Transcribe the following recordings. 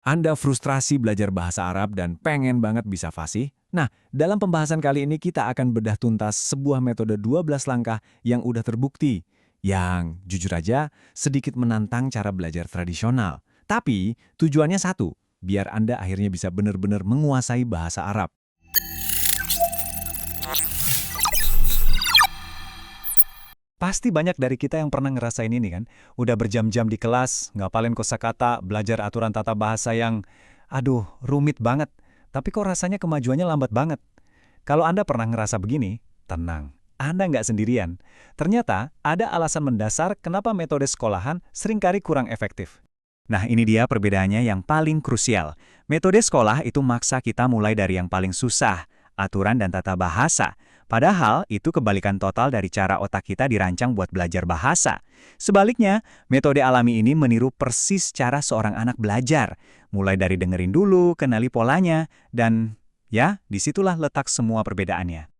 Anda frustrasi belajar bahasa Arab dan pengen banget bisa fasih? Nah, dalam pembahasan kali ini kita akan bedah tuntas sebuah metode 12 langkah yang udah terbukti. Yang, jujur aja, sedikit menantang cara belajar tradisional. Tapi, tujuannya satu, biar Anda akhirnya bisa benar-benar menguasai bahasa Arab. Pasti banyak dari kita yang pernah ngerasain ini kan. Udah berjam-jam di kelas, ngapalin kosakata, belajar aturan tata bahasa yang, rumit banget. Tapi kok rasanya kemajuannya lambat banget. Kalau Anda pernah ngerasa begini, tenang. Anda nggak sendirian. Ternyata ada alasan mendasar kenapa metode sekolahan seringkali kurang efektif. Nah, ini dia perbedaannya yang paling krusial. Metode sekolah itu maksa kita mulai dari yang paling susah, aturan dan tata bahasa. Padahal itu kebalikan total dari cara otak kita dirancang buat belajar bahasa. Sebaliknya, metode alami ini meniru persis cara seorang anak belajar. Mulai dari dengerin dulu, kenali polanya, dan ya, disitulah letak semua perbedaannya.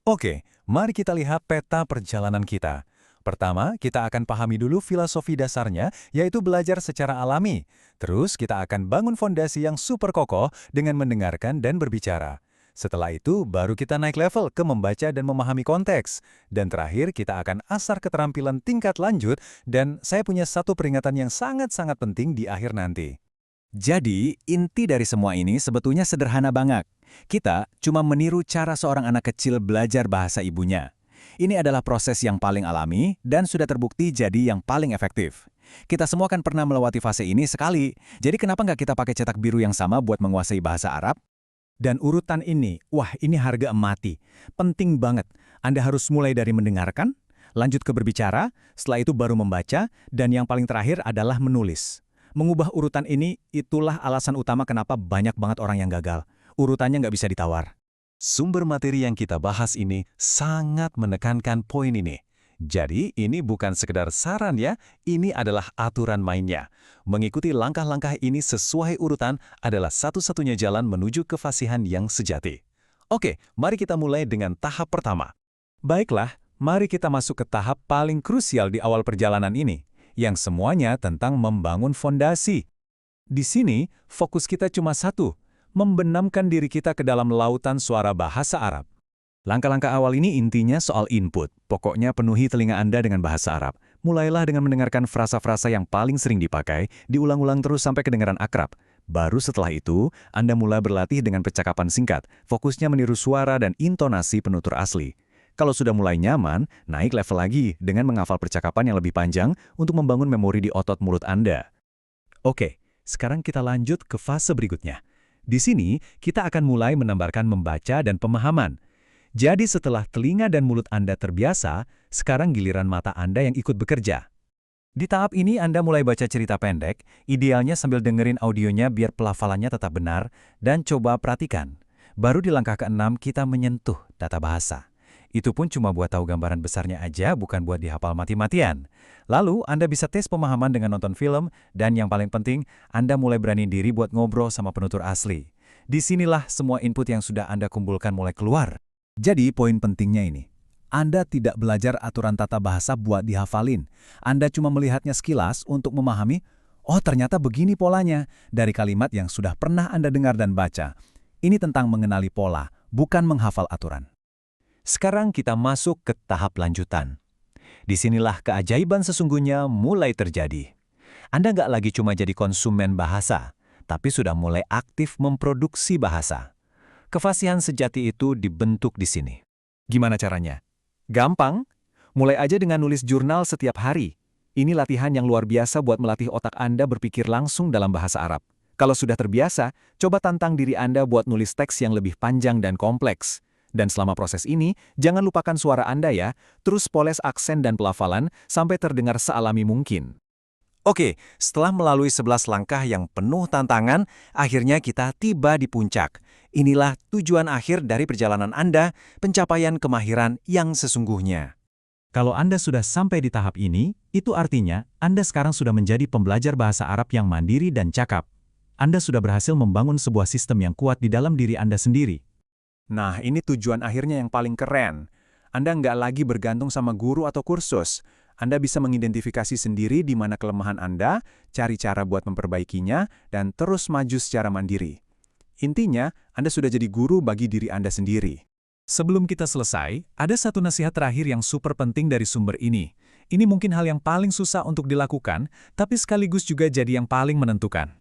Oke, mari kita lihat peta perjalanan kita. Pertama, kita akan pahami dulu filosofi dasarnya, yaitu belajar secara alami. Terus, kita akan bangun fondasi yang super kokoh dengan mendengarkan dan berbicara. Setelah itu, baru kita naik level ke membaca dan memahami konteks. Dan terakhir, kita akan asar keterampilan tingkat lanjut, dan saya punya satu peringatan yang sangat-sangat penting di akhir nanti. Jadi, inti dari semua ini sebetulnya sederhana banget. Kita cuma meniru cara seorang anak kecil belajar bahasa ibunya. Ini adalah proses yang paling alami dan sudah terbukti jadi yang paling efektif. Kita semua kan pernah melewati fase ini sekali, jadi kenapa nggak kita pakai cetak biru yang sama buat menguasai bahasa Arab? Dan urutan ini, ini harga mati. Penting banget. Anda harus mulai dari mendengarkan, lanjut ke berbicara, setelah itu baru membaca, dan yang paling terakhir adalah menulis. Mengubah urutan ini, itulah alasan utama kenapa banyak banget orang yang gagal. Urutannya nggak bisa ditawar. Sumber materi yang kita bahas ini sangat menekankan poin ini. Jadi, ini bukan sekedar saran ya, ini adalah aturan mainnya. Mengikuti langkah-langkah ini sesuai urutan adalah satu-satunya jalan menuju kefasihan yang sejati. Oke, mari kita mulai dengan tahap pertama. Baiklah, mari kita masuk ke tahap paling krusial di awal perjalanan ini, yang semuanya tentang membangun fondasi. Di sini, fokus kita cuma satu, membenamkan diri kita ke dalam lautan suara bahasa Arab. Langkah-langkah awal ini intinya soal input. Pokoknya penuhi telinga Anda dengan bahasa Arab. Mulailah dengan mendengarkan frasa-frasa yang paling sering dipakai, diulang-ulang terus sampai kedengaran akrab. Baru setelah itu, Anda mulai berlatih dengan percakapan singkat, fokusnya meniru suara dan intonasi penutur asli. Kalau sudah mulai nyaman, naik level lagi dengan menghafal percakapan yang lebih panjang untuk membangun memori di otot mulut Anda. Oke, sekarang kita lanjut ke fase berikutnya. Di sini, kita akan mulai menambahkan membaca dan pemahaman. Jadi setelah telinga dan mulut Anda terbiasa, sekarang giliran mata Anda yang ikut bekerja. Di tahap ini Anda mulai baca cerita pendek, idealnya sambil dengerin audionya biar pelafalannya tetap benar, dan coba perhatikan. Baru di langkah ke-6 kita menyentuh tata bahasa. Itu pun cuma buat tahu gambaran besarnya aja, bukan buat dihafal mati-matian. Lalu Anda bisa tes pemahaman dengan nonton film, dan yang paling penting, Anda mulai berani diri buat ngobrol sama penutur asli. Disinilah semua input yang sudah Anda kumpulkan mulai keluar. Jadi poin pentingnya ini, Anda tidak belajar aturan tata bahasa buat dihafalin. Anda cuma melihatnya sekilas untuk memahami, oh ternyata begini polanya, dari kalimat yang sudah pernah Anda dengar dan baca. Ini tentang mengenali pola, bukan menghafal aturan. Sekarang kita masuk ke tahap lanjutan. Disinilah keajaiban sesungguhnya mulai terjadi. Anda nggak lagi cuma jadi konsumen bahasa, tapi sudah mulai aktif memproduksi bahasa. Kefasihan sejati itu dibentuk di sini. Gimana caranya? Gampang. Mulai aja dengan nulis jurnal setiap hari. Ini latihan yang luar biasa buat melatih otak Anda berpikir langsung dalam bahasa Arab. Kalau sudah terbiasa, coba tantang diri Anda buat nulis teks yang lebih panjang dan kompleks. Dan selama proses ini, jangan lupakan suara Anda ya, terus poles aksen dan pelafalan sampai terdengar sealami mungkin. Oke, setelah melalui 11 langkah yang penuh tantangan, akhirnya kita tiba di puncak. Inilah tujuan akhir dari perjalanan Anda, pencapaian kemahiran yang sesungguhnya. Kalau Anda sudah sampai di tahap ini, itu artinya Anda sekarang sudah menjadi pembelajar bahasa Arab yang mandiri dan cakap. Anda sudah berhasil membangun sebuah sistem yang kuat di dalam diri Anda sendiri. Nah, ini tujuan akhirnya yang paling keren. Anda nggak lagi bergantung sama guru atau kursus. Anda bisa mengidentifikasi sendiri di mana kelemahan Anda, cari cara buat memperbaikinya, dan terus maju secara mandiri. Intinya, Anda sudah jadi guru bagi diri Anda sendiri. Sebelum kita selesai, ada satu nasihat terakhir yang super penting dari sumber ini. Ini mungkin hal yang paling susah untuk dilakukan, tapi sekaligus juga jadi yang paling menentukan.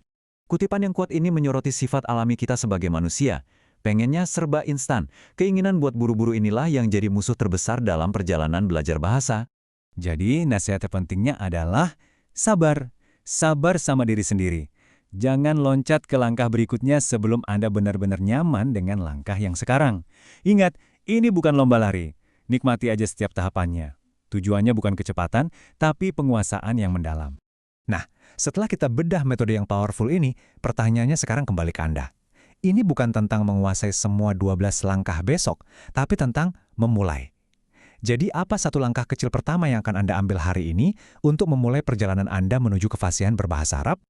Kutipan yang kuat ini menyoroti sifat alami kita sebagai manusia. Pengennya serba instan. Keinginan buat buru-buru inilah yang jadi musuh terbesar dalam perjalanan belajar bahasa. Jadi, nasihat terpentingnya adalah sabar. Sabar sama diri sendiri. Jangan loncat ke langkah berikutnya sebelum Anda benar-benar nyaman dengan langkah yang sekarang. Ingat, ini bukan lomba lari. Nikmati aja setiap tahapannya. Tujuannya bukan kecepatan, tapi penguasaan yang mendalam. Nah, setelah kita bedah metode yang powerful ini, pertanyaannya sekarang kembali ke Anda. Ini bukan tentang menguasai semua 12 langkah besok, tapi tentang memulai. Jadi apa satu langkah kecil pertama yang akan Anda ambil hari ini untuk memulai perjalanan Anda menuju kefasihan berbahasa Arab?